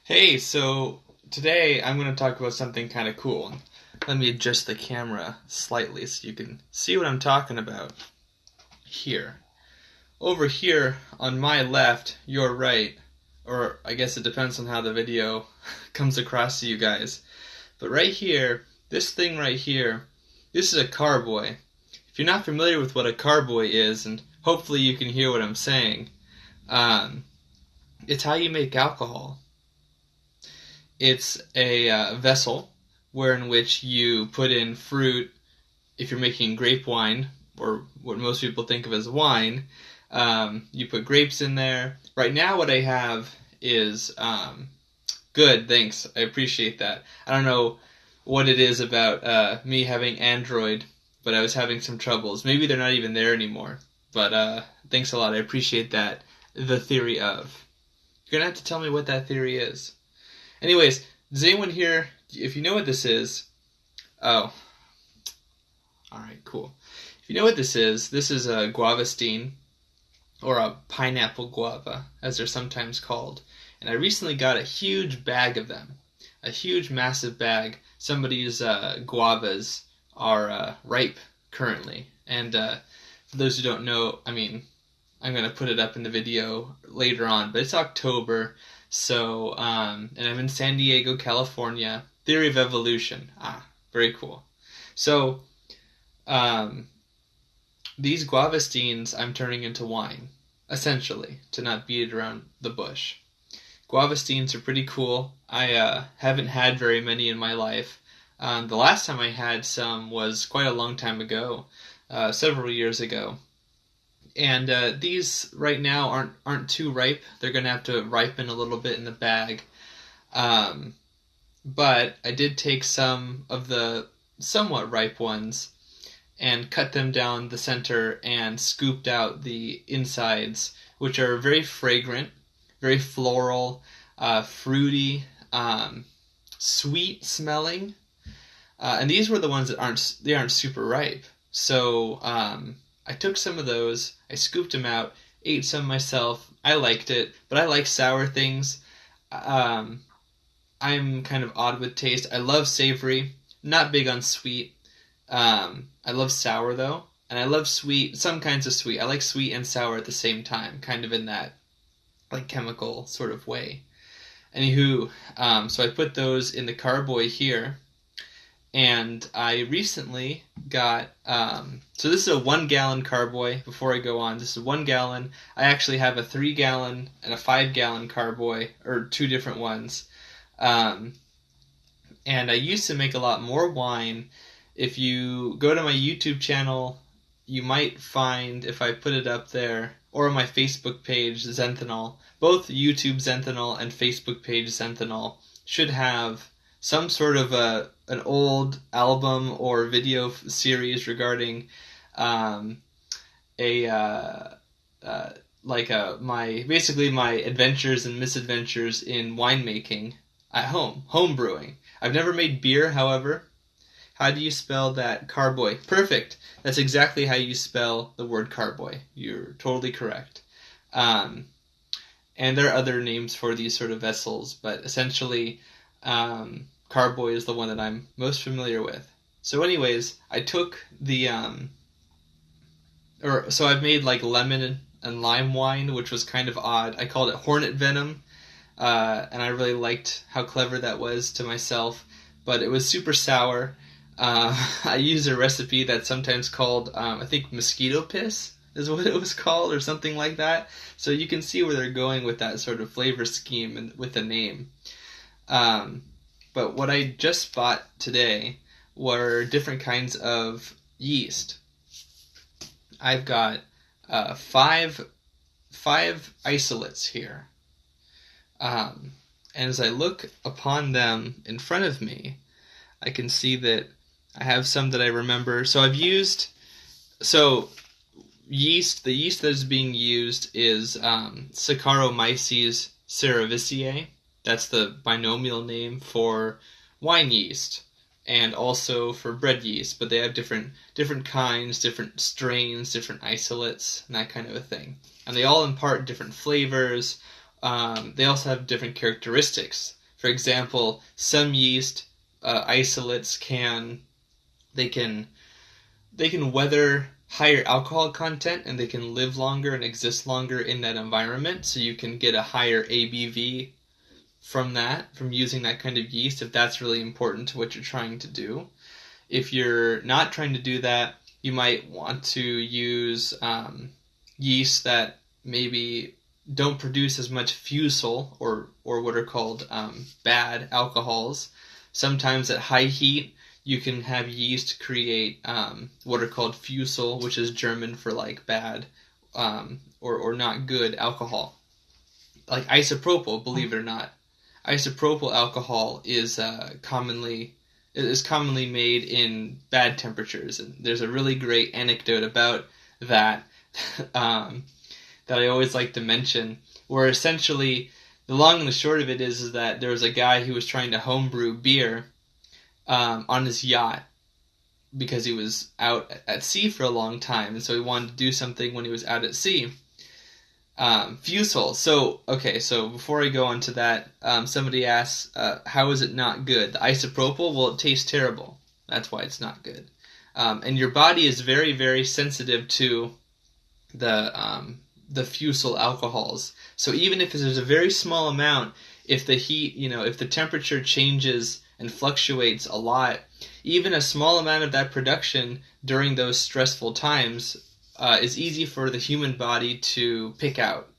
Hey, so today I'm going to talk about something kind of cool. Let me adjust the camera slightly so you can see what I'm talking about here. Over here on my left, your right, or I guess it depends on how the video comes across to you guys. But right here, this thing right here, this is a carboy. If you're not familiar with what a carboy is, and hopefully you can hear what I'm saying, it's how you make alcohol. It's a vessel in which you put in fruit. If you're making grape wine, or what most people think of as wine, you put grapes in there. Right now what I have is good, thanks. I appreciate that. I don't know what it is about me having Android, but I was having some troubles. Maybe they're not even there anymore. But thanks a lot. I appreciate that. The theory of. You're going to have to tell me what that theory is. Anyways, does anyone here, if you know what this is, oh, alright, cool. If you know what this is a Guavasteen, or a pineapple guava, as they're sometimes called. And I recently got a huge bag of them. A huge, massive bag. Somebody's guavas are ripe currently. And for those who don't know, I'm going to put it up in the video later on, but it's October. So, and I'm in San Diego, California. Theory of evolution. Very cool. So, these Guavasteens I'm turning into wine, essentially, to not beat it around the bush. Guavasteens are pretty cool. I haven't had very many in my life. The last time I had some was quite a long time ago, several years ago. And these right now aren't too ripe. They're going to have to ripen a little bit in the bag. But I did take some of the somewhat ripe ones and cut them down the center and scooped out the insides, which are very fragrant, very floral, fruity, sweet smelling. And these were the ones that aren't super ripe. So I took some of those, I scooped them out, ate some myself. I liked it, but I like sour things. I'm kind of odd with taste. I love savory, not big on sweet. I love sour though, and I love sweet, some kinds of sweet. I like sweet and sour at the same time, kind of in that like chemical sort of way. Anywho, so I put those in the carboy here. And I recently got, so this is a 1 gallon carboy. Before I go on, this is 1 gallon. I actually have a 3 gallon and a 5 gallon carboy, or two different ones. And I used to make a lot more wine. If you go to my YouTube channel, you might find, if I put it up there, or on my Facebook page, Zenthanol, both YouTube Zenthanol and Facebook page Zenthanol should have some sort of an old album or video series regarding my adventures and misadventures in winemaking at home brewing. I've never made beer, however. How do you spell that? Carboy. Perfect. That's exactly how you spell the word carboy. You're totally correct. And there are other names for these sort of vessels, but essentially carboy is the one that I'm most familiar with. So anyways, I took the so I've made like lemon and lime wine, which was kind of odd. I called it hornet venom, and I really liked how clever that was to myself, but it was super sour. I used a recipe that's sometimes called, I think mosquito piss is what it was called, or something like that. So you can see where they're going with that sort of flavor scheme and with the name. But what I just bought today were different kinds of yeast. I've got five isolates here. And as I look upon them in front of me, I can see that I have some that I remember. So the yeast that is being used is Saccharomyces cerevisiae. That's the binomial name for wine yeast and also for bread yeast, but they have different kinds, different strains, different isolates, and that kind of a thing. And they all impart different flavors, they also have different characteristics. For example, some yeast isolates can weather higher alcohol content, and they can live longer and exist longer in that environment, so you can get a higher ABV from using that kind of yeast, if that's really important to what you're trying to do. If you're not trying to do that, you might want to use yeast that maybe don't produce as much fusel, or what are called bad alcohols. Sometimes at high heat, you can have yeast create what are called fusel, which is German for like bad or not good alcohol. Like isopropyl, believe it or not. Isopropyl alcohol is commonly made in bad temperatures, and there's a really great anecdote about that that I always like to mention, where essentially the long and the short of it is that there was a guy who was trying to homebrew beer on his yacht because he was out at sea for a long time, and so he wanted to do something when he was out at sea. Fusel. So before I go on to that, somebody asks, how is it not good? The isopropyl, well, it tastes terrible. That's why it's not good. And your body is very, very sensitive to the fusel alcohols. So even if there's a very small amount, if the heat, if the temperature changes and fluctuates a lot, even a small amount of that production during those stressful times is easy for the human body to pick out.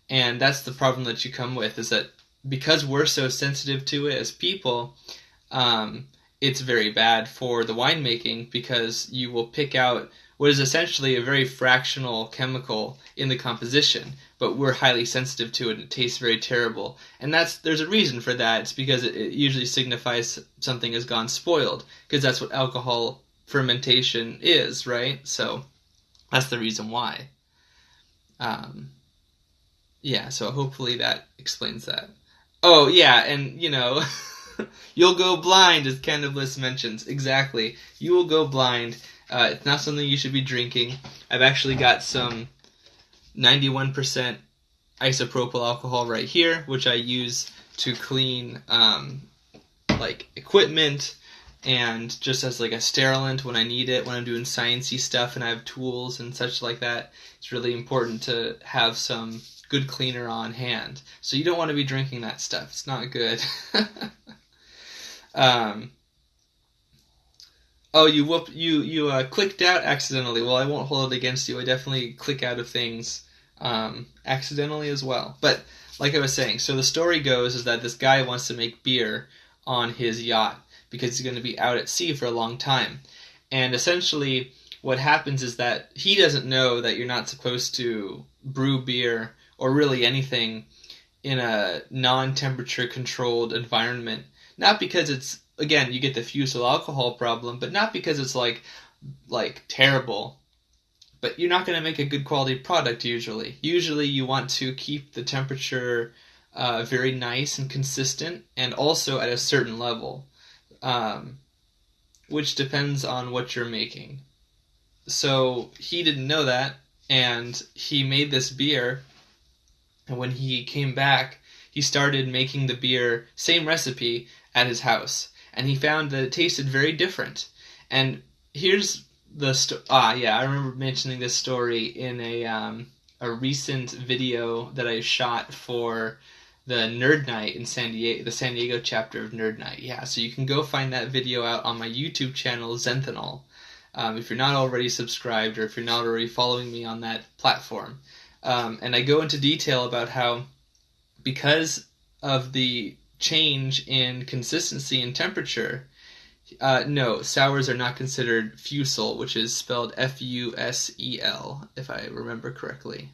And that's the problem that you come with, is that because we're so sensitive to it as people, it's very bad for the winemaking, because you will pick out what is essentially a very fractional chemical in the composition, but we're highly sensitive to it, and it tastes very terrible. And there's a reason for that. It's because it usually signifies something has gone spoiled, because that's what alcohol fermentation is, right? So that's the reason why. So hopefully that explains that. Oh, yeah, and, you'll go blind, as Cannabis mentions. Exactly. You will go blind. It's not something you should be drinking. I've actually got some 91% isopropyl alcohol right here, which I use to clean equipment, and just as like a sterilant when I need it, when I'm doing sciencey stuff and I have tools and such like that. It's really important to have some good cleaner on hand. So you don't want to be drinking that stuff. It's not good. You clicked out accidentally. Well, I won't hold it against you. I definitely click out of things accidentally as well. But like I was saying, so the story goes is that this guy wants to make beer on his yacht because he's going to be out at sea for a long time. And essentially what happens is that he doesn't know that you're not supposed to brew beer or really anything in a non-temperature controlled environment. Not because it's, again, you get the fusel alcohol problem, but not because it's like terrible. But you're not going to make a good quality product usually. Usually you want to keep the temperature very nice and consistent, and also at a certain level, which depends on what you're making. So he didn't know that, and he made this beer, and when he came back, he started making the beer, same recipe, at his house, and he found that it tasted very different. And here's the I remember mentioning this story in a recent video that I shot for the Nerd Night in San Diego, the San Diego chapter of Nerd Night. Yeah, so you can go find that video out on my YouTube channel, Zenthanol, if you're not already subscribed, or if you're not already following me on that platform. And I go into detail about how, because of the change in consistency and temperature, no, sours are not considered fusel, which is spelled F-U-S-E-L, if I remember correctly.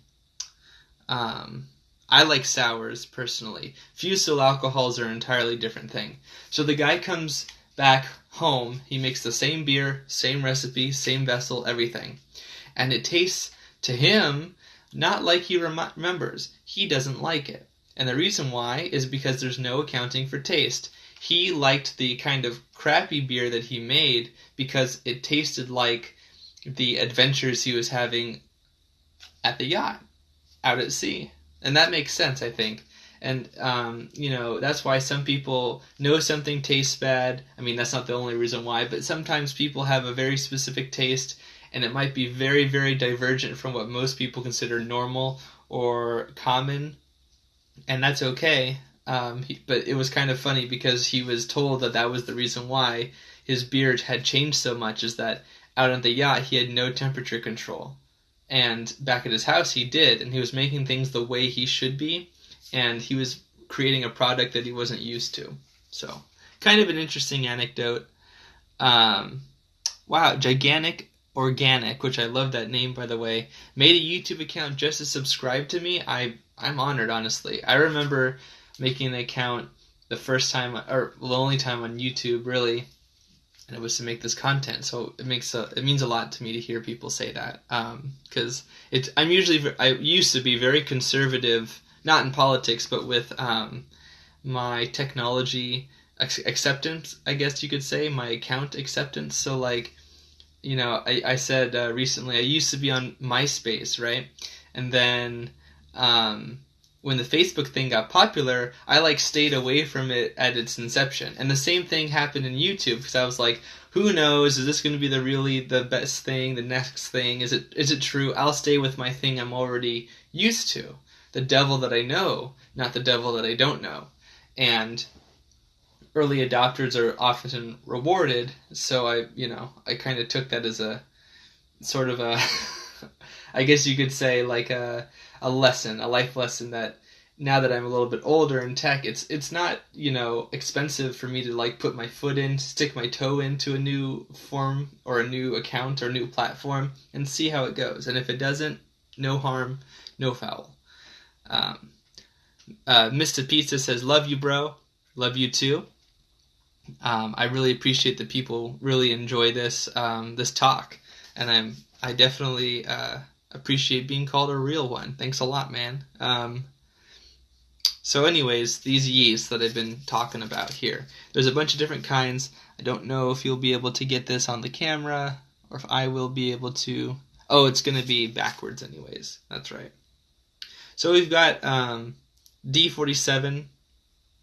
I like sours, personally. Fusel alcohols are an entirely different thing. So the guy comes back home, he makes the same beer, same recipe, same vessel, everything. And it tastes, to him, not like he remembers. He doesn't like it. And the reason why is because there's no accounting for taste. He liked the kind of crappy beer that he made because it tasted like the adventures he was having at the yacht, out at sea. And that makes sense, I think. And, that's why some people know something tastes bad. I mean, that's not the only reason why, but sometimes people have a very specific taste, and it might be very, very divergent from what most people consider normal or common, and that's okay. But it was kind of funny because he was told that was the reason why his beard had changed so much, is that out on the yacht he had no temperature control. And back at his house he did, and he was making things the way he should be, and he was creating a product that he wasn't used to. So, kind of an interesting anecdote. Wow, Gigantic Organic, which I love that name, by the way, made a YouTube account just to subscribe to me. I'm honored, honestly. I remember making an account the first time, or the only time on YouTube, really, and it was to make this content. So it means a lot to me to hear people say that, because I used to be very conservative, not in politics, but with my technology acceptance, I guess you could say, my account acceptance. So like, I said recently I used to be on MySpace, right? And then when the Facebook thing got popular, I stayed away from it at its inception. And the same thing happened in YouTube, because I was like, who knows? Is this going to be the best thing, the next thing? Is it true? I'll stay with my thing I'm already used to. The devil that I know, not the devil that I don't know. And early adopters are often rewarded, so I kind of took that as a sort of a I guess you could say like a lesson, a life lesson, that now that I'm a little bit older in tech, it's not, expensive for me to put my foot in, stick my toe into a new form or a new account or a new platform and see how it goes. And if it doesn't, no harm, no foul. Mr. Pizza says, love you, bro. Love you too. I really appreciate that people really enjoy this talk, and I definitely appreciate being called a real one. Thanks a lot, man. So anyways, these yeasts that I've been talking about here, there's a bunch of different kinds. I don't know if you'll be able to get this on the camera, or if I will be able to. Oh, it's going to be backwards anyways. That's right. So we've got D47,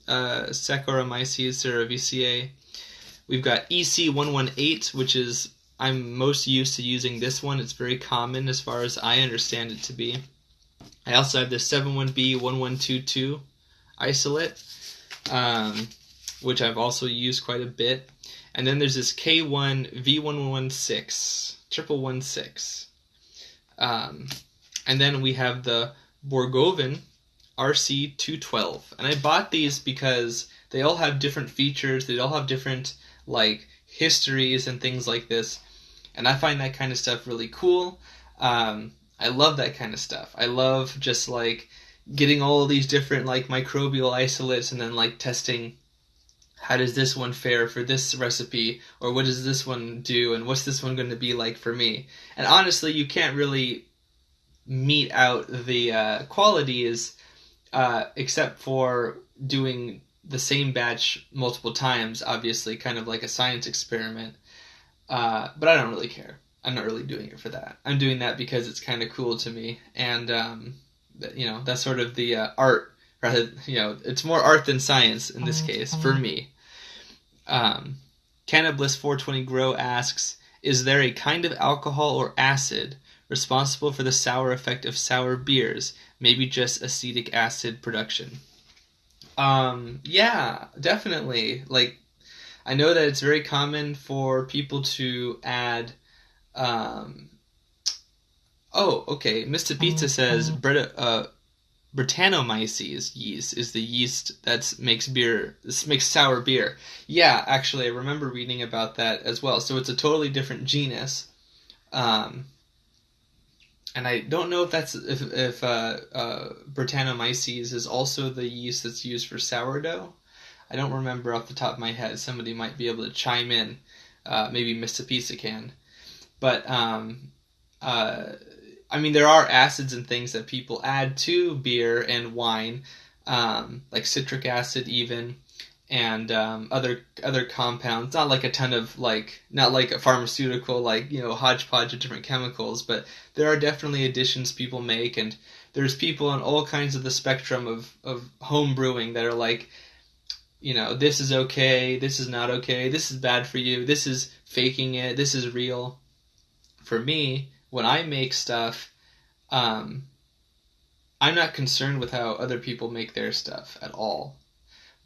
Saccharomyces cerevisiae. We've got EC118, which is, I'm most used to using this one. It's very common as far as I understand it to be. I also have the 71B1122 isolate, which I've also used quite a bit. And then there's this K1V116, 1116. And then we have the Borgoven RC212. And I bought these because they all have different features. They all have different, histories and things like this. And I find that kind of stuff really cool. I love that kind of stuff. I love just, getting all of these different, microbial isolates and then, testing how does this one fare for this recipe, or what does this one do, and what's this one going to be like for me. And honestly, you can't really mete out the qualities except for doing the same batch multiple times, obviously, kind of like a science experiment. But I don't really care. I'm not really doing it for that. I'm doing that because it's kind of cool to me, and that's sort of the art. Rather, it's more art than science in this case for me. Cannabis 420 Grow asks, is there a kind of alcohol or acid responsible for the sour effect of sour beers? Maybe just acetic acid production. Yeah, definitely. I know that it's very common for people to add. Mr. Pizza says Brettanomyces yeast is the yeast that makes sour beer. Yeah, actually, I remember reading about that as well. So it's a totally different genus. And I don't know if Brettanomyces is also the yeast that's used for sourdough. I don't remember off the top of my head. Somebody might be able to chime in. Maybe Mr. Pizza can. But there are acids and things that people add to beer and wine, like citric acid even, and other compounds. Not like a ton of not like a pharmaceutical hodgepodge of different chemicals, but there are definitely additions people make, and there's people on all kinds of the spectrum of home brewing that are like, this is okay, this is not okay, this is bad for you, this is faking it, this is real. For me, when I make stuff, I'm not concerned with how other people make their stuff at all.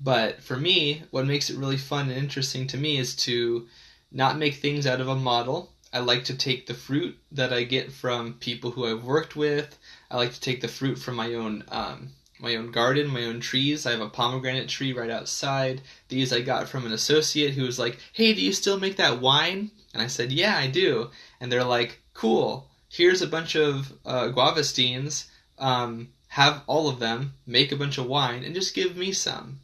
But for me, what makes it really fun and interesting to me is to not make things out of a model. I like to take the fruit that I get from people who I've worked with. I like to take the fruit from my own garden, my own trees. I have a pomegranate tree right outside. These I got from an associate who was like, "Hey, do you still make that wine?" And I said, "Yeah, I do." And they're like, "Cool. Here's a bunch of Guavasteens. Have all of them, make a bunch of wine, and just give me some."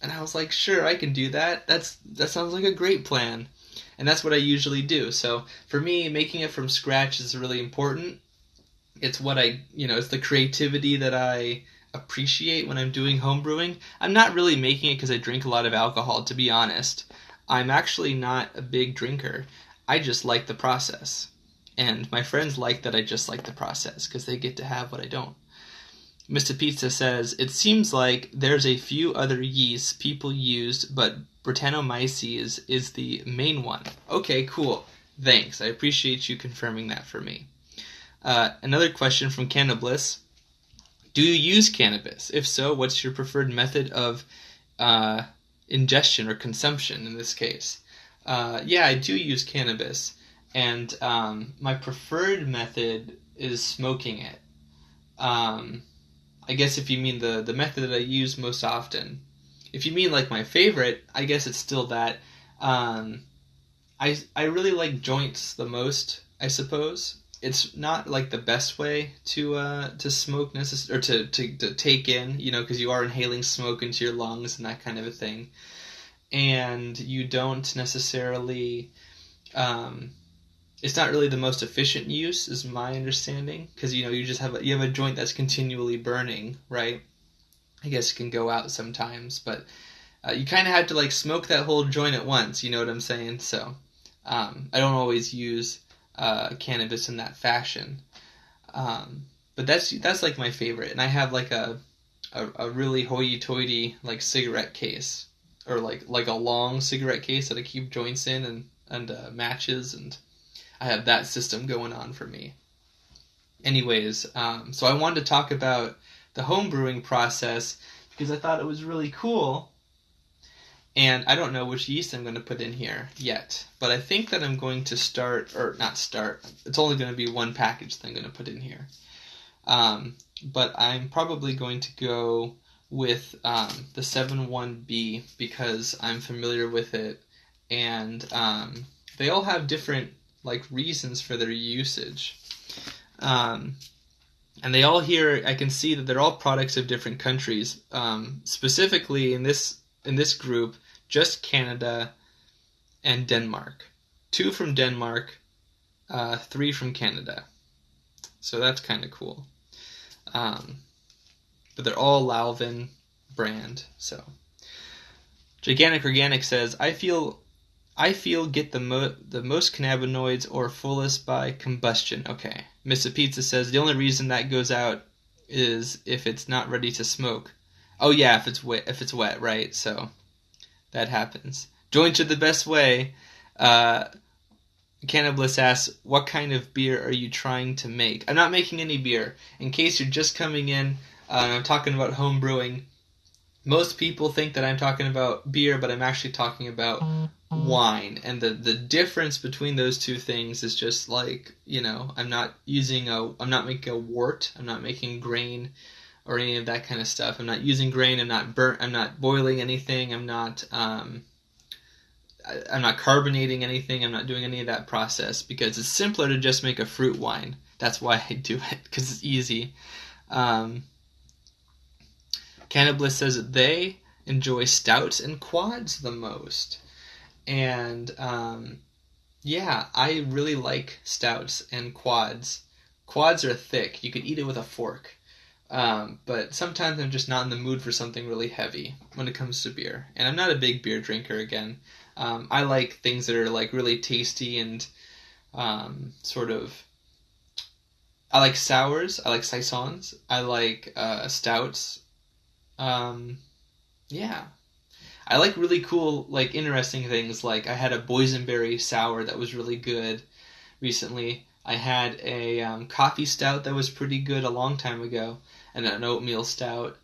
And I was like, "Sure, I can do that. That sounds like a great plan." And that's what I usually do. So for me, making it from scratch is really important. It's what it's the creativity that I appreciate when I'm doing home brewing. I'm not really making it because I drink a lot of alcohol, to be honest. I'm actually not a big drinker. I just like the process. And my friends like that I just like the process because they get to have what I don't. Mr. Pizza says, "It seems like there's a few other yeasts people used, but Brettanomyces is the main one." Okay, cool. Thanks. I appreciate you confirming that for me. Another question from Cannabis. Do you use cannabis? If so, what's your preferred method of ingestion or consumption in this case? Yeah, I do use cannabis. And my preferred method is smoking it. I guess if you mean the method that I use most often. If you mean like my favorite, I guess it's still that. I really like joints the most, I suppose. It's not like the best way to smoke or to take in, because you are inhaling smoke into your lungs and that kind of a thing. And you don't necessarily it's not really the most efficient use, is my understanding, because you just have a joint that's continually burning, right? I guess it can go out sometimes, but you kind of have to like smoke that whole joint at once. You know what I'm saying? So I don't always use cannabis in that fashion, but that's like my favorite. And I have like a really hoity-toity like cigarette case, or like a long cigarette case that I keep joints in and matches, and I have that system going on for me. Anyways, so I wanted to talk about the home brewing process because I thought it was really cool. And I don't know which yeast I'm going to put in here yet, but I think that I'm going to it's only going to be one package that I'm going to put in here. But I'm probably going to go with the 7-1B because I'm familiar with it, and they all have different reasons for their usage. And they all here, I can see that they're all products of different countries. Specifically in this group, just Canada and Denmark. 2 from Denmark, 3 from Canada. So that's kind of cool. But they're all Lalvin brand. So Gigantic Organic says, I feel get the most cannabinoids or fullest by combustion. Okay. Mr. Pizza says the only reason that goes out is if it's not ready to smoke. Oh yeah, if it's wet, right? So that happens. Joints are the best way. Cannabis asks, what kind of beer are you trying to make? I'm not making any beer. In case you're just coming in, I'm talking about home brewing. Most people think that I'm talking about beer, but I'm actually talking about wine. And the difference between those two things is just I'm not making a wort, I'm not making grain or any of that kind of stuff. I'm not using grain, I'm not boiling anything, I'm not carbonating anything, I'm not doing any of that process because it's simpler to just make a fruit wine. That's why I do it, because it's easy. Cannabis says that they enjoy stouts and quads the most. And yeah, I really like stouts and quads. Quads are thick. You could eat it with a fork. But sometimes I'm just not in the mood for something really heavy when it comes to beer. And I'm not a big beer drinker again. I like things that are really tasty and sort of I like sours. I like saisons. I like stouts. Yeah. I like really cool, like interesting things. Like I had a boysenberry sour that was really good recently. I had a coffee stout that was pretty good a long time ago, and an oatmeal stout.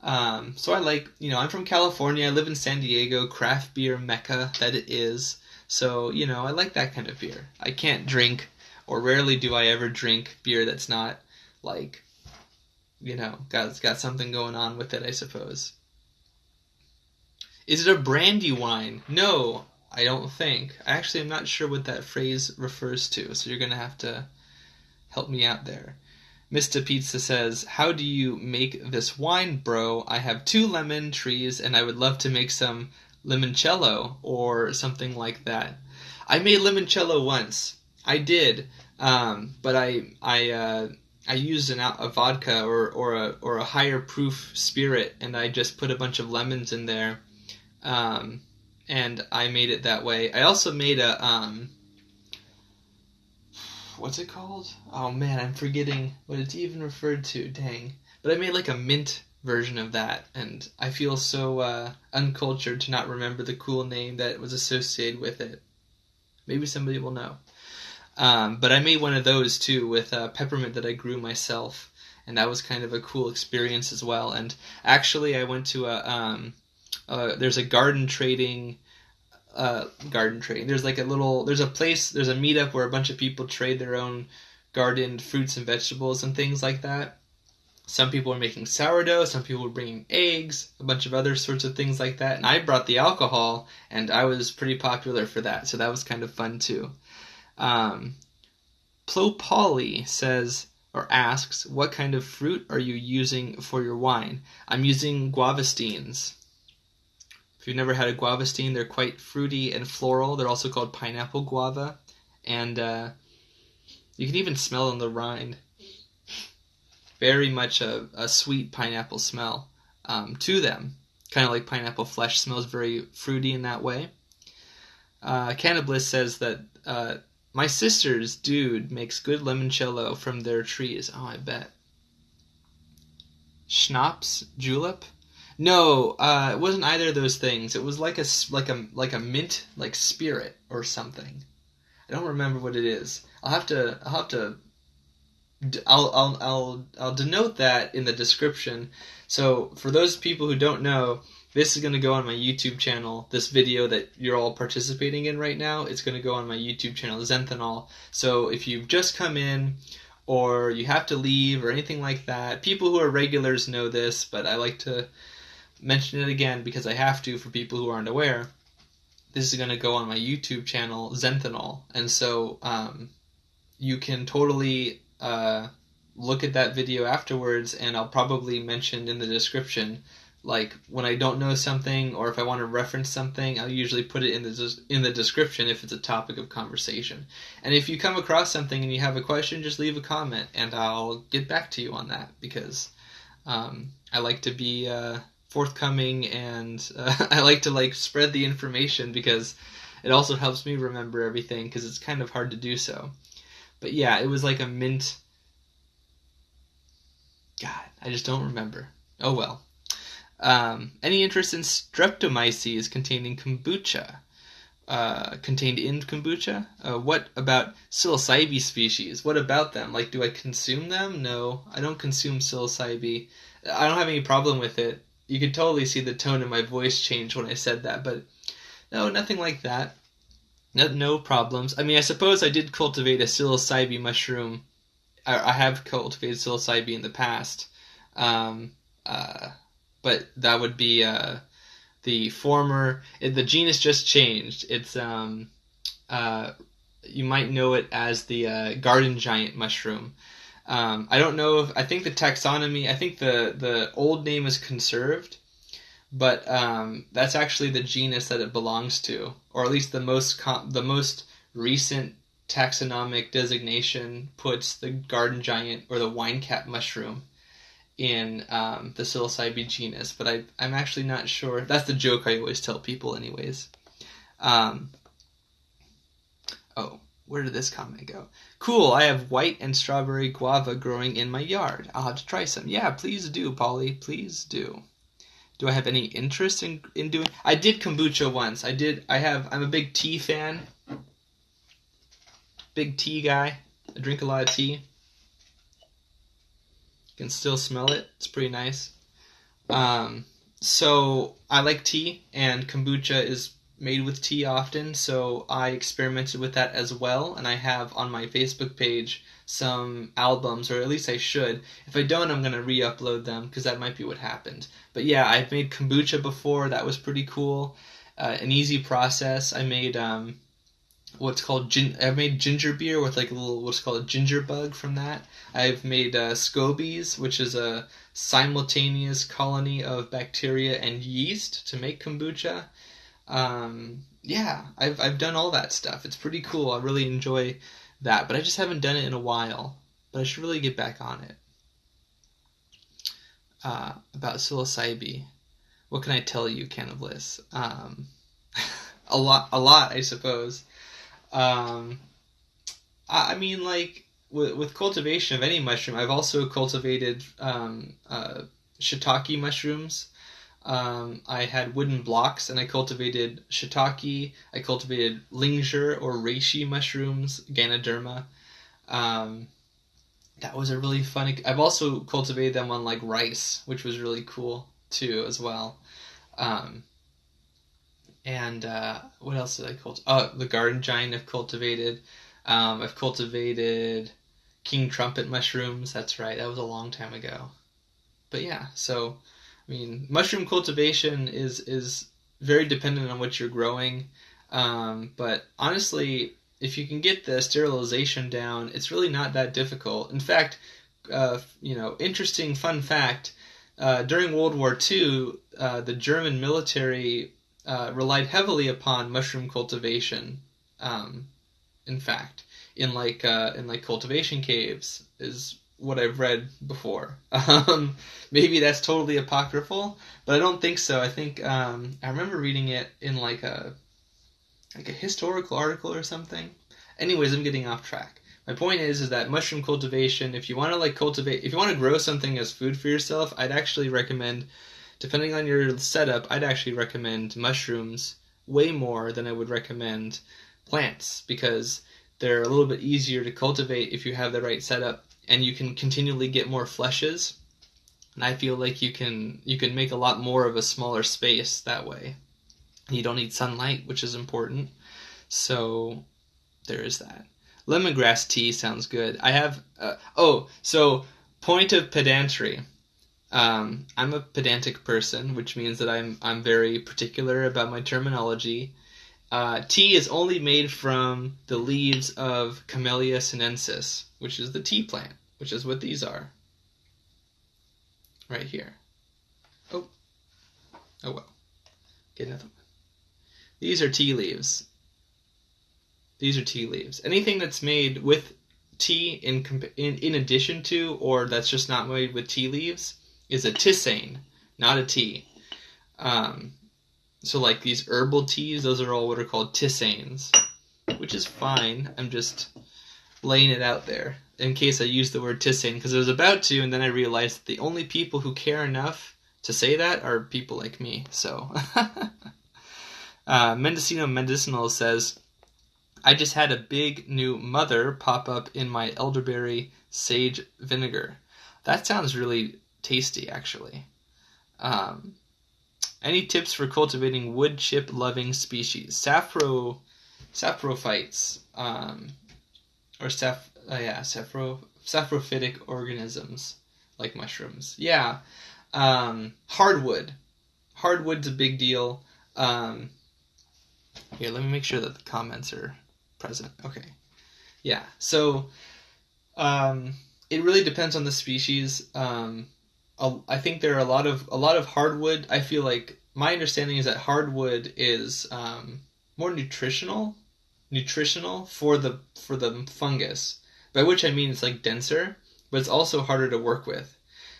So I like, I'm from California. I live in San Diego, craft beer mecca that it is. So, I like that kind of beer. I can't drink, or rarely do I ever drink beer that's not like, got something going on with it, I suppose. Is it a brandy wine? No, I don't think. I actually am not sure what that phrase refers to, so you're going to have to help me out there. Mr. Pizza says, how do you make this wine, bro? I have 2 lemon trees, and I would love to make some limoncello or something like that. I made limoncello once. I did, but I used a vodka or a higher proof spirit, and I just put a bunch of lemons in there, and I made it that way. I also made a what's it called? Oh man, I'm forgetting what it's even referred to. Dang! But I made like a mint version of that, and I feel so uncultured to not remember the cool name that was associated with it. Maybe somebody will know. But I made one of those too with peppermint that I grew myself, and that was kind of a cool experience as well. And actually, I went to there's a garden trading. There's like there's a place, there's a meetup where a bunch of people trade their own gardened fruits and vegetables and things like that. Some people were making sourdough, some people were bringing eggs, a bunch of other sorts of things like that. And I brought the alcohol, and I was pretty popular for that, so that was kind of fun too. Plopolly says, or asks, what kind of fruit are you using for your wine? I'm using Guavasteens. If you've never had a Guavasteen, they're quite fruity and floral. They're also called pineapple guava, and you can even smell on the rind. Very much a sweet pineapple smell to them. Kind of like pineapple flesh smells very fruity in that way. Cannabliss says that my sister's dude makes good limoncello from their trees. Oh, I bet. Schnapps julep? No, it wasn't either of those things. It was like a mint like spirit or something. I don't remember what it is. I'll denote that in the description. So for those people who don't know, this is going to go on my YouTube channel. This video that you're all participating in right now, it's going to go on my YouTube channel, Zenthanol. So if you've just come in, or you have to leave, or anything like that, people who are regulars know this, but I like to mention it again because I have to for people who aren't aware. This is going to go on my YouTube channel, Zenthanol, and so you can totally look at that video afterwards, and I'll probably mention in the description, like when I don't know something or if I want to reference something, I'll usually put it in the description if it's a topic of conversation. And if you come across something and you have a question, just leave a comment and I'll get back to you on that, because I like to be forthcoming, and I like to spread the information because it also helps me remember everything, because it's kind of hard to do so. But yeah, it was like a mint. God, I just don't remember. Oh well. Any interest in streptomyces contained in kombucha? What about psilocybe species? What about them? Do I consume them? No, I don't consume psilocybe. I don't have any problem with it. You could totally see the tone in my voice change when I said that, but no, nothing like that. No problems. I mean, I suppose I did cultivate a psilocybe mushroom. I have cultivated psilocybe in the past, but that would be the former. The genus just changed. It's you might know it as the garden giant mushroom. I don't know I think the taxonomy. I think the old name is conserved, but that's actually the genus that it belongs to, or at least the most recent taxonomic designation puts the garden giant or the wine cap mushroom in the psilocybe genus, but I'm actually not sure. That's the joke I always tell people anyways. Oh, Where did this comment go? Cool, I have white and strawberry guava growing in my yard. I'll have to try some. Yeah, please do, Polly. Please do. Do I have any interest in doing... I did kombucha once. I'm a big tea fan. Big tea guy. I drink a lot of tea. You can still smell it. It's pretty nice. So I like tea, and kombucha is made with tea often, so I experimented with that as well, and I have on my Facebook page some albums, or at least I should. If I don't, I'm going to re-upload them, because that might be what happened. But yeah, I've made kombucha before. That was pretty cool. An easy process. I made I made ginger beer with like a little what's called a ginger bug from that. I've made scobies, which is a simultaneous colony of bacteria and yeast to make kombucha. Yeah, I've done all that stuff. It's pretty cool. I really enjoy that, but I just haven't done it in a while. But I should really get back on it. About psilocybe, what can I tell you, Can of Bliss? A lot, I suppose. I mean, like with cultivation of any mushroom, I've also cultivated shiitake mushrooms. I had wooden blocks, and I cultivated shiitake. I cultivated lingsher or reishi mushrooms, Ganoderma. That was a really fun... I've also cultivated them on like rice, which was really cool too as well. And what else did I cultivate? Oh, the garden giant I've cultivated. I've cultivated king trumpet mushrooms. That's right. That was a long time ago. But yeah, so I mean, mushroom cultivation is very dependent on what you're growing. But honestly, if you can get the sterilization down, it's really not that difficult. In fact, interesting fun fact, during World War II, the German military relied heavily upon mushroom cultivation. In fact, in cultivation caves is what I've read before. Maybe that's totally apocryphal, but I don't think so. I think I remember reading it in like a historical article or something. Anyways, I'm getting off track. My point is that mushroom cultivation, if you want to grow something as food for yourself, I'd actually recommend, depending on your setup, I'd actually recommend mushrooms way more than I would recommend plants, because they're a little bit easier to cultivate if you have the right setup, and you can continually get more fleshes. And I feel like you can make a lot more of a smaller space that way. You don't need sunlight, which is important. So there is that. Lemongrass tea sounds good. I have so point of pedantry. I'm a pedantic person, which means that I'm very particular about my terminology. Tea is only made from the leaves of Camellia sinensis, which is the tea plant, which is what these are. Right here. Oh well. Get another one. These are tea leaves. These are tea leaves. Anything that's made with tea in addition to, or that's just not made with tea leaves, is a tisane, not a tea. So like these herbal teas, those are all what are called tisanes, which is fine. I'm just laying it out there in case I use the word tisane, because I was about to, and then I realized that the only people who care enough to say that are people like me. So Mendocino Medicinal says, I just had a big new mother pop up in my elderberry sage vinegar. That sounds really tasty, actually. Any tips for cultivating wood chip loving species? Saprophytes, or saprophytic organisms like mushrooms. Yeah. Hardwood. Hardwood's a big deal. Here, let me make sure that the comments are present. Okay. Yeah. So, it really depends on the species. I think there are a lot of hardwood. I feel like my understanding is that hardwood is more nutritional for the fungus. By which I mean it's like denser, but it's also harder to work with.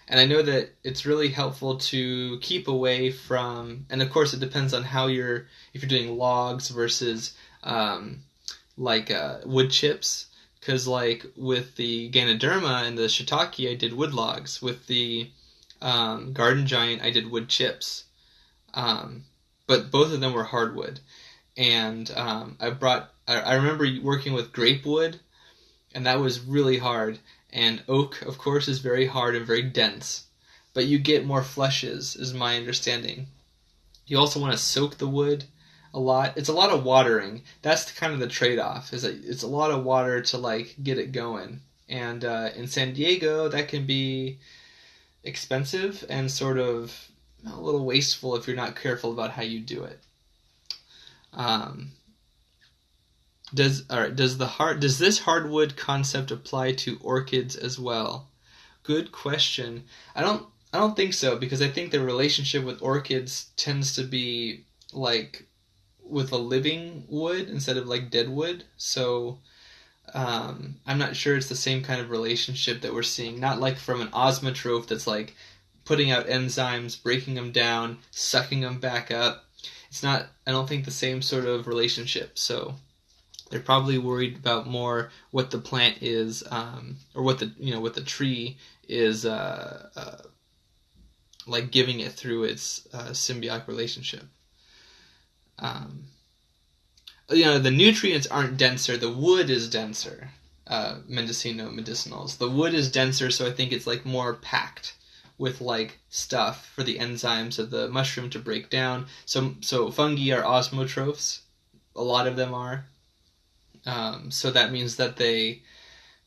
And I know that it's really helpful to keep away from, and of course it depends on if you're doing logs versus wood chips. Because like with the Ganoderma and the shiitake, I did wood logs. With the garden giant, I did wood chips. But both of them were hardwood. And I remember working with grape wood, and that was really hard. And oak, of course, is very hard and very dense. But you get more fleshes, is my understanding. You also want to soak the wood a lot. It's a lot of watering. That's kind of the trade-off. Is that it's a lot of water to like get it going. And in San Diego, that can be expensive and sort of a little wasteful if you're not careful about how you do it. Does this hardwood concept apply to orchids as well? Good question. I don't think so, because I think the relationship with orchids tends to be like with a living wood instead of like dead wood. So I'm not sure it's the same kind of relationship that we're seeing. Not like from an osmotroph that's like putting out enzymes, breaking them down, sucking them back up. It's not, I don't think, the same sort of relationship. So they're probably worried about more what the plant is, or what the tree is like giving it through its symbiotic relationship. The nutrients aren't denser. The wood is denser. Mendocino medicinals. The wood is denser, so I think it's like more packed with like stuff for the enzymes of the mushroom to break down. So fungi are osmotrophs. A lot of them are. So that means that they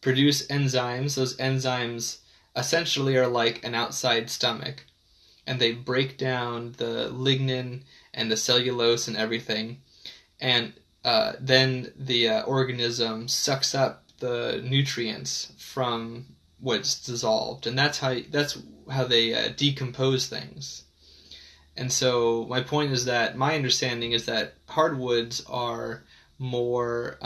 produce enzymes. Those enzymes essentially are like an outside stomach, and they break down the lignin and the cellulose and everything, and then the organism sucks up the nutrients from what's dissolved, and that's how they decompose things. And so my point is that my understanding is that hardwoods are more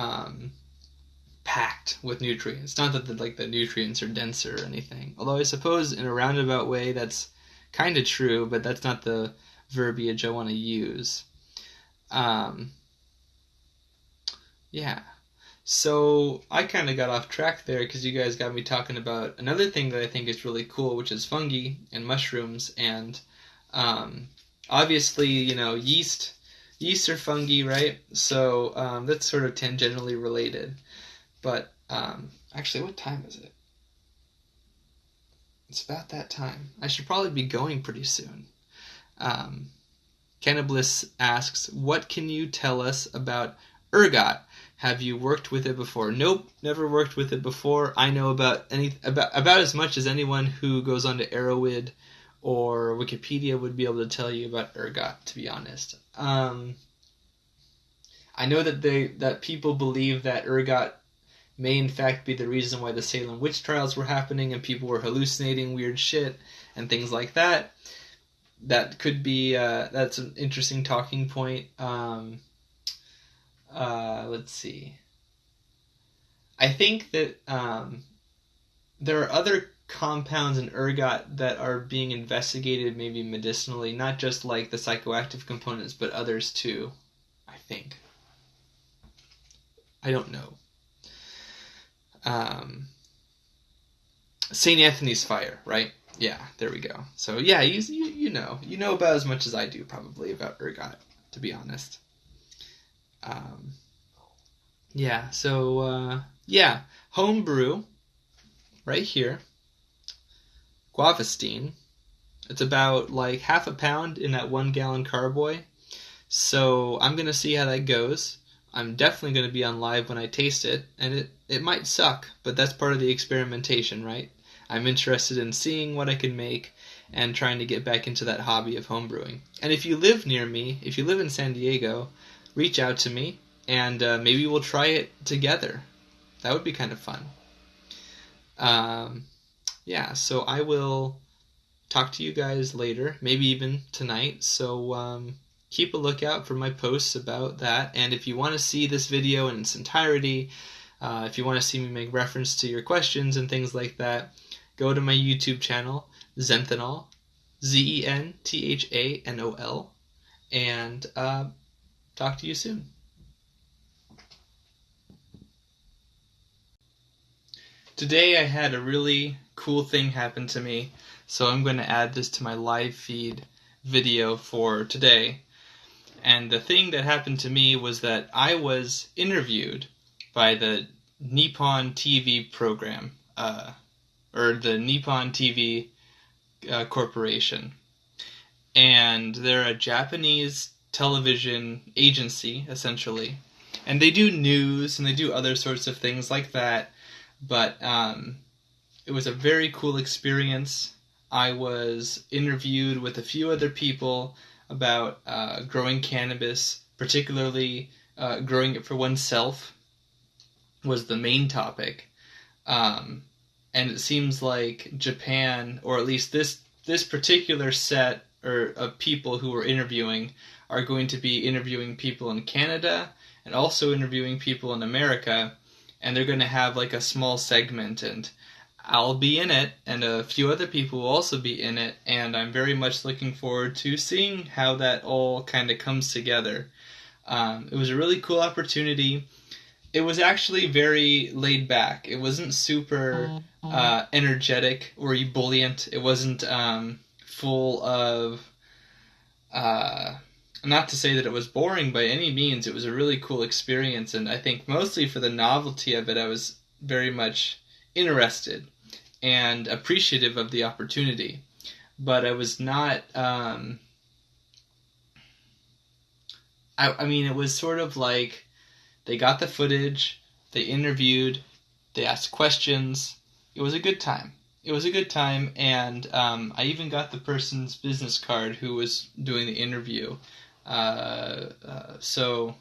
packed with nutrients. Not that the nutrients are denser or anything. Although I suppose in a roundabout way that's kind of true, but that's not the verbiage I want to use. Yeah. So I kind of got off track there because you guys got me talking about another thing that I think is really cool, which is fungi and mushrooms. And obviously, yeast are fungi, right? So that's sort of tangentially related. But actually, what time is it? It's about that time. I should probably be going pretty soon. Cannabis asks, what can you tell us about ergot? Have you worked with it before? Nope, never worked with it before. I know about as much as anyone who goes onto Arrowid or Wikipedia would be able to tell you about ergot, to be honest. I know that people believe that ergot may in fact be the reason why the Salem witch trials were happening and people were hallucinating weird shit and things like that. That could be that's an interesting talking point. Let's see. I think that there are other compounds in ergot that are being investigated maybe medicinally, not just like the psychoactive components, but others too, I think. I don't know. St. Anthony's Fire, right? Yeah, there we go. So yeah, you know about as much as I do probably about ergot, to be honest. Home brew, right here. Guavasteen. It's about like half a pound in that 1 gallon carboy. So I'm gonna see how that goes. I'm definitely going to be on live when I taste it, and it might suck, but that's part of the experimentation, right? I'm interested in seeing what I can make and trying to get back into that hobby of homebrewing. And if you live near me, if you live in San Diego, reach out to me, and maybe we'll try it together. That would be kind of fun. So I will talk to you guys later, maybe even tonight, so keep a lookout for my posts about that. And if you want to see this video in its entirety, if you want to see me make reference to your questions and things like that, go to my YouTube channel, Zenthanol, Zenthanol, and talk to you soon. Today I had a really cool thing happen to me, so I'm going to add this to my live feed video for today. And the thing that happened to me was that I was interviewed by the Nippon TV program, or the Nippon TV Corporation. And they're a Japanese television agency, essentially. And they do news and they do other sorts of things like that. But it was a very cool experience. I was interviewed with a few other people about growing cannabis, particularly growing it for oneself was the main topic. And it seems like Japan, or at least this particular set of people who were interviewing, are going to be interviewing people in Canada and also interviewing people in America, and they're going to have like a small segment, and I'll be in it, and a few other people will also be in it, and I'm very much looking forward to seeing how that all kind of comes together. It was a really cool opportunity. It was actually very laid back. It wasn't super energetic or ebullient. It wasn't full of... not to say that it was boring by any means. It was a really cool experience, and I think mostly for the novelty of it, I was very much interested and appreciative of the opportunity. But I was not... I mean, it was sort of like they got the footage, they interviewed, they asked questions. It was a good time. It was a good time, and I even got the person's business card who was doing the interview. So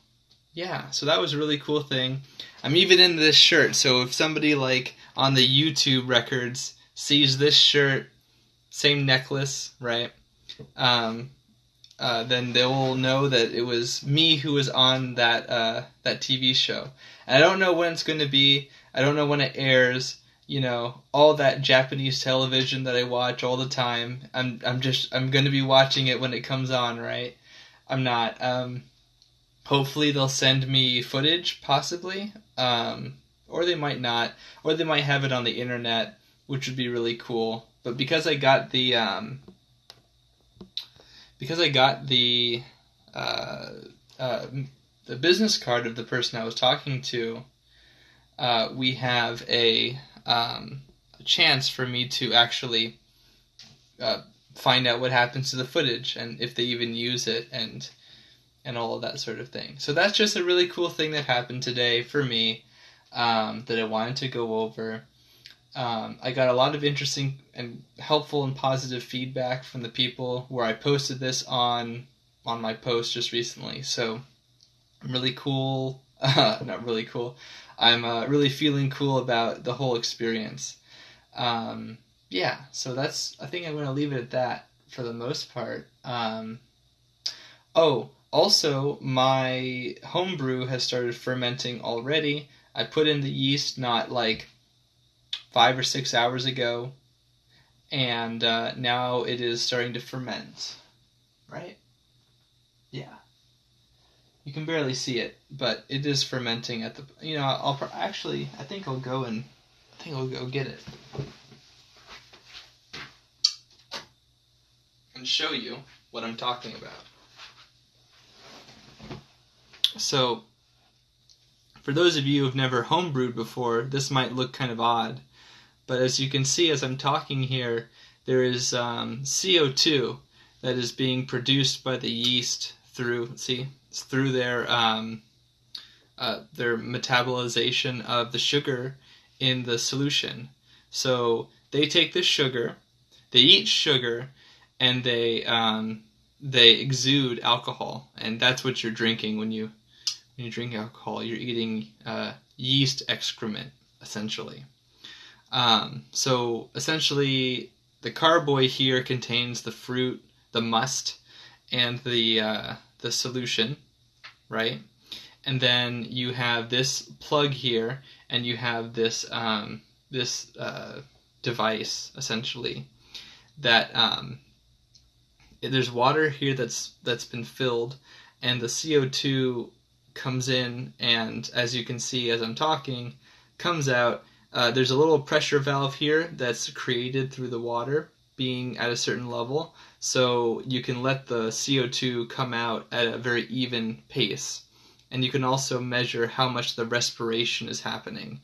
that was a really cool thing. I'm even in this shirt, so if somebody like on the YouTube records sees this shirt, same necklace, right? Then they will know that it was me who was on that TV show. And I don't know when it's going to be. I don't know when it airs. You know, all that Japanese television that I watch all the time. I'm going to be watching it when it comes on, right? I'm not. Hopefully they'll send me footage, possibly. Or they might not. Or they might have it on the internet, which would be really cool. But because I got the business card of the person I was talking to, we have a chance for me to actually find out what happens to the footage and if they even use it and all of that sort of thing. So that's just a really cool thing that happened today for me that I wanted to go over. I got a lot of interesting and helpful and positive feedback from the people where I posted this on my post just recently. So I'm really cool. Not really cool. I'm really feeling cool about the whole experience. So I think I'm going to leave it at that for the most part. Also, my homebrew has started fermenting already. I put in the yeast not like 5 or 6 hours ago, and now it is starting to ferment. Right? Yeah. You can barely see it, but it is fermenting at the. You know, I think I'll go get it and show you what I'm talking about. So, for those of you who've never homebrewed before, this might look kind of odd, but as you can see as I'm talking here, there is CO2 that is being produced by the yeast through their metabolization of the sugar in the solution. So they take this sugar, they eat sugar, and they exude alcohol, and that's what you're drinking when you drink alcohol. You're eating yeast excrement, essentially. So essentially, the carboy here contains the fruit, the must, and the solution, right? And then you have this plug here, and you have this device, essentially, that there's water here that's been filled, and the CO2 comes in, and as you can see as I'm talking, comes out, There's a little pressure valve here that's created through the water being at a certain level, so you can let the CO2 come out at a very even pace. And you can also measure how much the respiration is happening.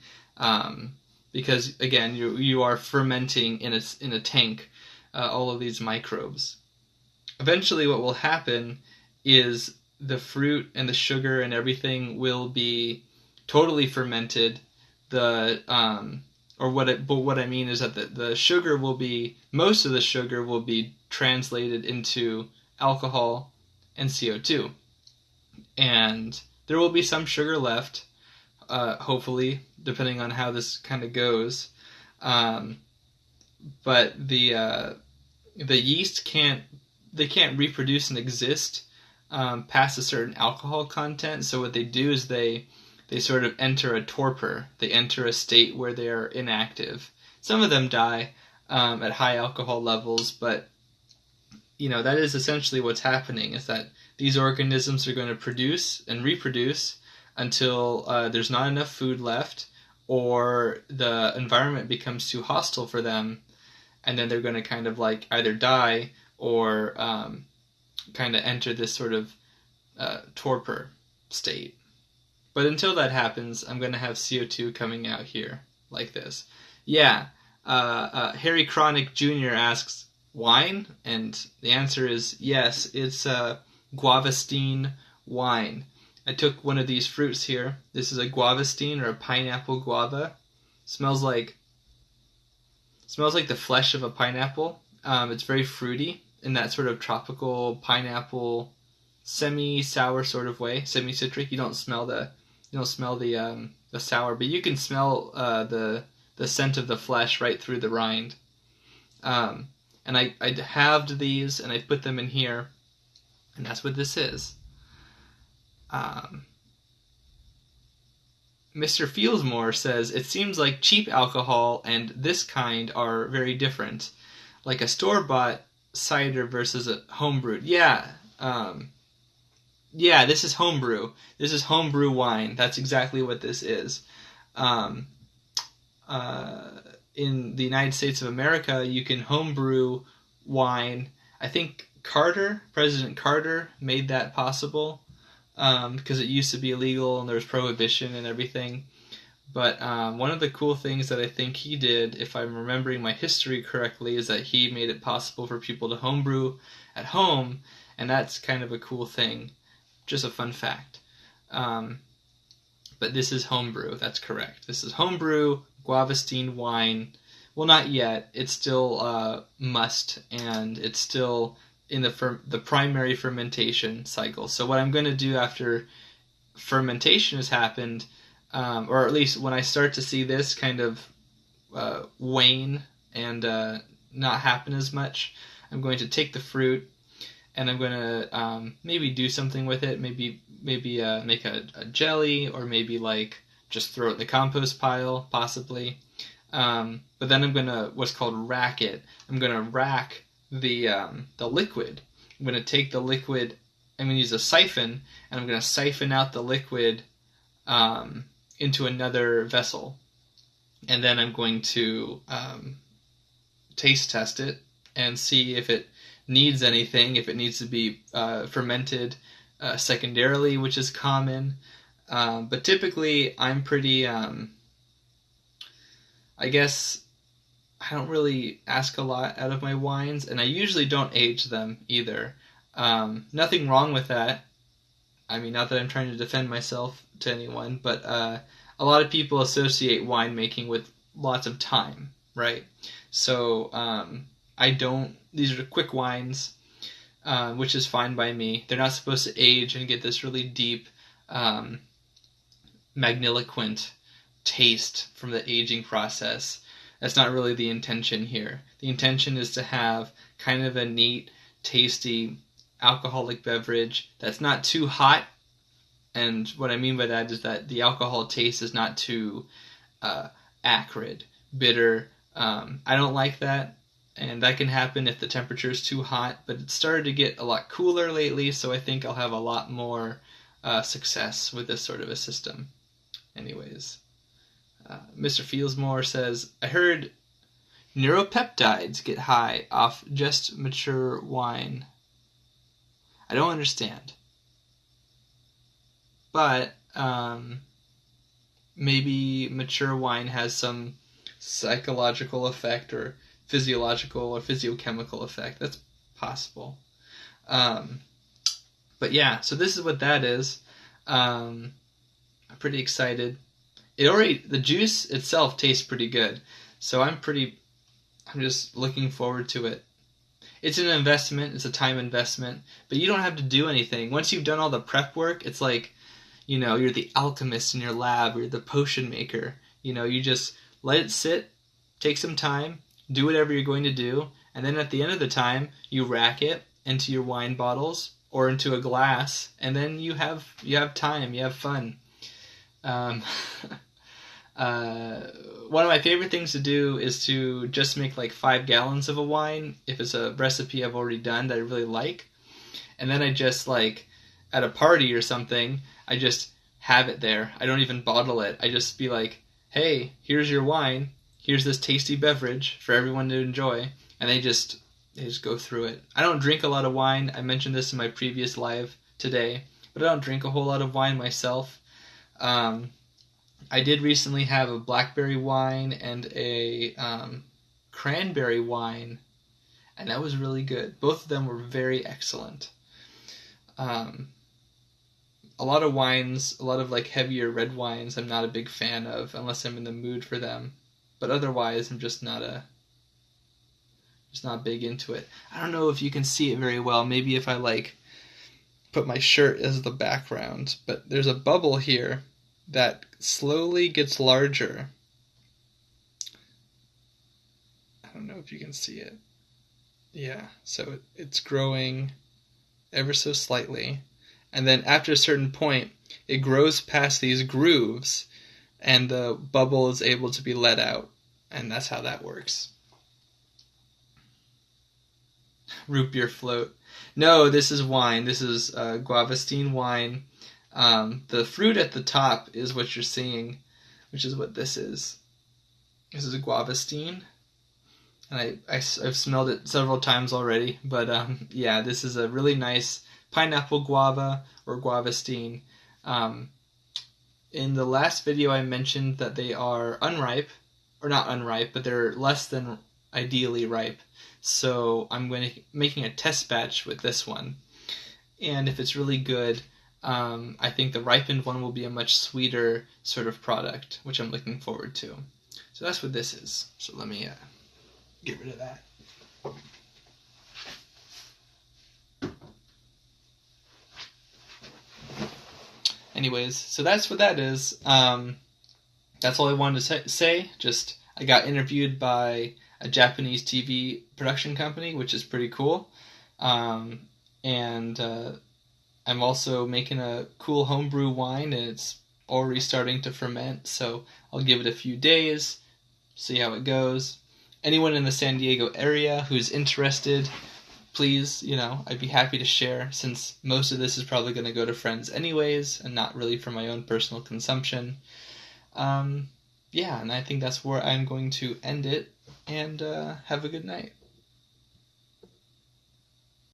Because, again, you are fermenting in a tank all of these microbes. Eventually what will happen is the fruit and the sugar and everything will be totally fermented. But what I mean is that the sugar will be, most of the sugar will be translated into alcohol and CO2. And there will be some sugar left, hopefully, depending on how this kind of goes. But the yeast can't reproduce and exist past a certain alcohol content. So what they do is they sort of enter a torpor. They enter a state where they are inactive. Some of them die at high alcohol levels, but that is essentially what's happening, is that these organisms are going to produce and reproduce until there's not enough food left, or the environment becomes too hostile for them, and then they're going to kind of like either die or kind of enter this sort of torpor state. But until that happens, I'm going to have CO2 coming out here, like this. Yeah, Harry Chronic Jr. asks, wine? And the answer is yes, it's Guavasteen wine. I took one of these fruits here. This is a Guavasteen, or a pineapple guava. Smells like the flesh of a pineapple. It's very fruity in that sort of tropical pineapple, semi-sour sort of way, semi-citric. You don't smell the sour, but you can smell the scent of the flesh right through the rind. And I halved these and I put them in here, and that's what this is. Mr. Fieldsmore says, it seems like cheap alcohol and this kind are very different, like a store-bought cider versus a homebrewed. Yeah, this is homebrew. This is homebrew wine. That's exactly what this is. In the United States of America, you can homebrew wine. I think President Carter made that possible because it used to be illegal and there was prohibition and everything. But one of the cool things that I think he did, if I'm remembering my history correctly, is that he made it possible for people to homebrew at home, and that's kind of a cool thing. Just a fun fact. But this is homebrew, that's correct. This is homebrew Guavasteen wine. Well, not yet. It's still must, and it's still in the primary fermentation cycle. So what I'm going to do after fermentation has happened, or at least when I start to see this kind of wane and not happen as much, I'm going to take the fruit and I'm going to maybe do something with it, maybe make a jelly, or maybe like just throw it in the compost pile, possibly. But then I'm going to what's called rack it. I'm going to rack the liquid. I'm going to take the liquid, I'm going to use a siphon, and I'm going to siphon out the liquid into another vessel. And then I'm going to taste test it and see if it needs anything, if it needs to be fermented secondarily, which is common. But typically, I'm pretty, I guess, I don't really ask a lot out of my wines, and I usually don't age them either. Nothing wrong with that. I mean, not that I'm trying to defend myself to anyone, but a lot of people associate winemaking with lots of time, right? So I don't. These are quick wines, which is fine by me. They're not supposed to age and get this really deep, magniloquent taste from the aging process. That's not really the intention here. The intention is to have kind of a neat, tasty, alcoholic beverage that's not too hot. And what I mean by that is that the alcohol taste is not too acrid, bitter. I don't like that, and that can happen if the temperature is too hot, but it's started to get a lot cooler lately, so I think I'll have a lot more success with this sort of a system. Anyways, Mr. Feelsmore says, I heard neuropeptides get high off just mature wine. I don't understand. But maybe mature wine has some psychological effect or physiological or physiochemical effect. That's possible. But yeah, so this is what that is. I'm pretty excited. The juice itself tastes pretty good. So I'm just looking forward to it. It's an investment, it's a time investment, but you don't have to do anything. Once you've done all the prep work, it's like, you're the alchemist in your lab, or the potion maker. You just let it sit, take some time, do whatever you're going to do, and then at the end of the time, you rack it into your wine bottles or into a glass, and then you have time, you have fun. One of my favorite things to do is to just make like 5 gallons of a wine if it's a recipe I've already done that I really like. And then I just at a party or something, I just have it there. I don't even bottle it. I just be like, hey, here's your wine. Here's this tasty beverage for everyone to enjoy. And they just go through it. I don't drink a lot of wine. I mentioned this in my previous live today, but I don't drink a whole lot of wine myself. I did recently have a blackberry wine and a cranberry wine, and that was really good. Both of them were very excellent. A lot of wines, a lot of heavier red wines, I'm not a big fan of unless I'm in the mood for them. But otherwise, I'm just not big into it. I don't know if you can see it very well. Maybe if I put my shirt as the background, but there's a bubble here that slowly gets larger. I don't know if you can see it. Yeah, so it's growing ever so slightly. And then after a certain point, it grows past these grooves, and the bubble is able to be let out. And that's how that works. Root beer float. No, this is wine. This is Guavasteen wine. The fruit at the top is what you're seeing, which is what this is. This is a Guavasteen, and I've smelled it several times already. But yeah, this is a really nice pineapple guava or Guavasteen. In the last video, I mentioned that they are unripe, or not unripe, but they're less than ideally ripe. So I'm making a test batch with this one, and if it's really good, I think the ripened one will be a much sweeter sort of product, which I'm looking forward to. So that's what this is. So let me get rid of that. Anyways, so that's what that is. That's all I wanted to say. Just, I got interviewed by a Japanese TV production company, which is pretty cool. And I'm also making a cool homebrew wine, and it's already starting to ferment, so I'll give it a few days, see how it goes. Anyone in the San Diego area who's interested, please, I'd be happy to share, since most of this is probably going to go to friends anyways, and not really for my own personal consumption. Yeah, and I think that's where I'm going to end it, and have a good night.